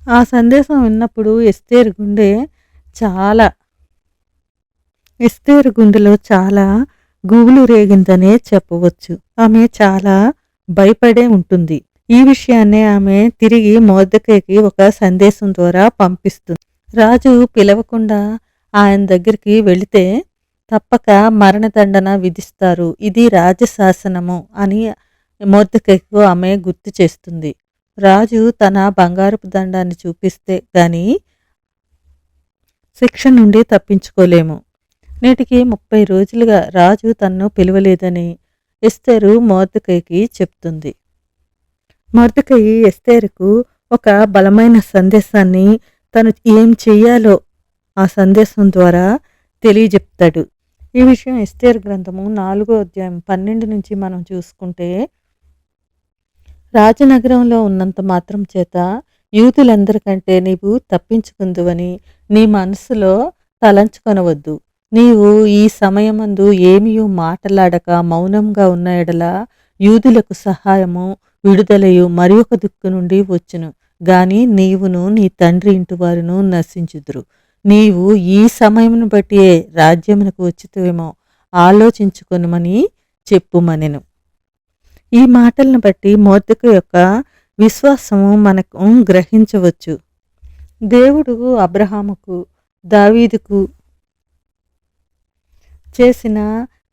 ఆ సందేశం విన్నప్పుడు చాలా ఎస్తేరు గుండెలో చాలా గుబులు రేగిందనే చెప్పవచ్చు. ఆమె చాలా భయపడే ఉంటుంది. ఈ విషయాన్నే ఆమె తిరిగి మొర్దెకైకి ఒక సందేశం ద్వారా పంపిస్తుంది. రాజు పిలవకుండా ఆయన దగ్గరికి వెళితే తప్పక మరణదండన విధిస్తారు. ఇది రాజశాసనము అని మొర్దెకైకు ఆమె గుర్తు చేస్తుంది. రాజు తన బంగారపు దండాన్ని చూపిస్తే గాని శిక్ష నుండి తప్పించుకోలేము. నేటికి 30 రోజులుగా రాజు తన్ను పిలవలేదని ఎస్తేరు మొర్దెకైకి చెప్తుంది. మొర్దెకై ఎస్తేరుకు ఒక బలమైన సందేశాన్ని తను ఏం చెయ్యాలో ఆ సందేశం ద్వారా తెలియజెప్తాడు. ఈ విషయం ఎస్తేరు గ్రంథము 4వ అధ్యాయం 12 నుంచి మనం చూసుకుంటే, రాజనగరంలో ఉన్నంత మాత్రం చేత యూదులందరికంటే నీవు తప్పించుకుందువని నీ మనస్సులో తలంచుకొనవద్దు. నీవు ఈ సమయమందు ఏమియూ మాటలాడక మౌనంగా ఉన్న ఎడల యూదులకు సహాయము విడుదలయు మరి ఒక దిక్కు నుండి వచ్చును గాని నీవును నీ తండ్రి ఇంటి వారును నశించుదురు. నీవు ఈ సమయమును బట్టి రాజ్యమునకు వచ్చితేమో ఆలోచించుకొనుమని చెప్పుమనెను. ఈ మాటలను బట్టి మొర్దెకై యొక్క విశ్వాసము మనకు గ్రహించవచ్చు. దేవుడు అబ్రహాముకు దావీదుకు చేసిన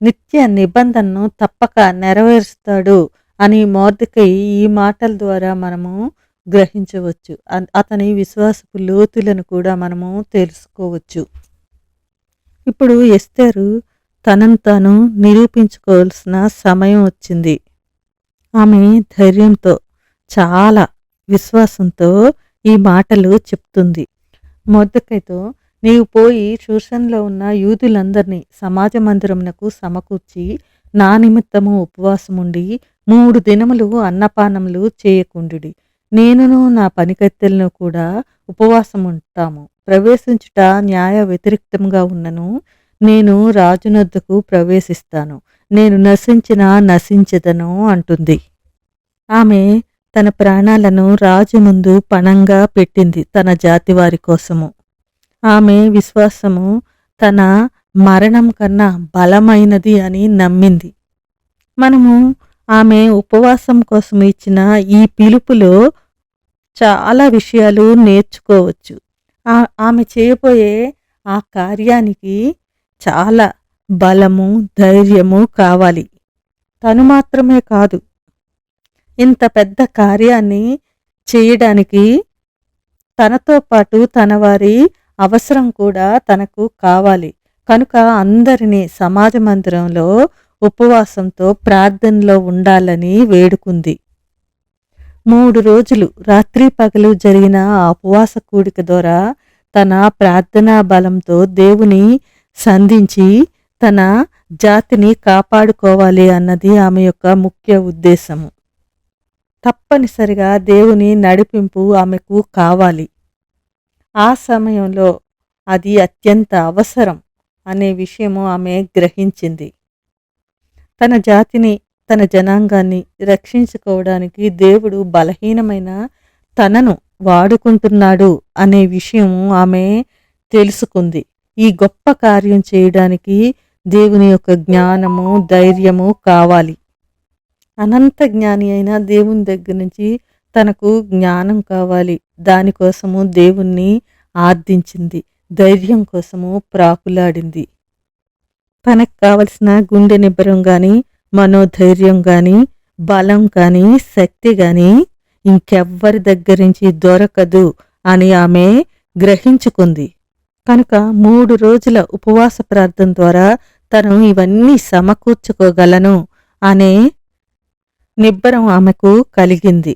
నిత్య నిబంధనను తప్పక నెరవేరుస్తాడు అని మొర్దెకై ఈ మాటల ద్వారా మనము గ్రహించవచ్చు. అతని విశ్వాసపు లోతులను కూడా మనము తెలుసుకోవచ్చు. ఇప్పుడు ఎస్తేరు తనను తాను నిరూపించుకోవాల్సిన సమయం వచ్చింది. ఆమె ధైర్యంతో చాలా విశ్వాసంతో ఈ మాటలు చెప్తుంది. మొర్దెకైతో నీవు పోయి షూషన్లో ఉన్న యూదులందరినీ సమాజ మందిరమునకు సమకూర్చి నా నిమిత్తము ఉపవాసముండి 3 దినములు అన్నపానములు చేయకుండుడి. నేనును నా పనికత్తెలను కూడా ఉపవాసముంటాము. ప్రవేశించుట న్యాయ వ్యతిరిక్తంగా ఉన్నను నేను రాజునొద్దకు ప్రవేశిస్తాను. నేను నశించెదను అంటుంది. ఆమె తన ప్రాణాలను రాజు ముందు పణంగా పెట్టింది తన జాతివారి కోసము. ఆమె విశ్వాసము తన మరణం కన్నా బలమైనది అని నమ్మింది. మనము ఆమె ఉపవాసం కోసం ఇచ్చిన ఈ పిలుపులో చాలా విషయాలు నేర్చుకోవచ్చు. ఆమె చేయబోయే ఆ కార్యానికి చాలా బలము ధైర్యము కావాలి. తను మాత్రమే కాదు, ఇంత పెద్ద కార్యాన్ని చేయడానికి తనతో పాటు తన వారి అవసరం కూడా తనకు కావాలి. కనుక అందరినీ సమాజ మందిరంలో ఉపవాసంతో ప్రార్థనలో ఉండాలని వేడుకుంది. 3 రోజులు రాత్రి పగలు జరిగిన ఆ ఉపవాస కూడిక ద్వారా తన ప్రార్థనా బలంతో దేవుని సంధించి తన జాతిని కాపాడుకోవాలి అన్నది ఆమె యొక్క ముఖ్య ఉద్దేశము. తప్పనిసరిగా దేవుని నడిపింపు ఆమెకు కావాలి. ఆ సమయంలో అది అత్యంత అవసరం అనే విషయము ఆమె గ్రహించింది. తన జాతిని తన జనాంగాన్ని రక్షించుకోవడానికి దేవుడు బలహీనమైన తనను వాడుకుంటున్నాడు అనే విషయము ఆమె తెలుసుకుంది. ఈ గొప్ప కార్యం చేయడానికి దేవుని యొక్క జ్ఞానము ధైర్యము కావాలి. అనంత జ్ఞాని అయిన దేవుని దగ్గర నుంచి తనకు జ్ఞానం కావాలి. దానికోసము దేవుణ్ణి ఆర్థించింది. ధైర్యం కోసము ప్రాకులాడింది. తనకు కావలసిన గుండె నిబ్బరం కానీ మనోధైర్యం కానీ బలం కానీ శక్తి కానీ ఇంకెవ్వరి దగ్గర నుంచి దొరకదు అని ఆమె గ్రహించుకుంది. కనుక 3 రోజుల ఉపవాస ప్రార్థన ద్వారా తను ఇవన్నీ సమకూర్చుకోగలను అనే నిబ్బరం ఆమెకు కలిగింది.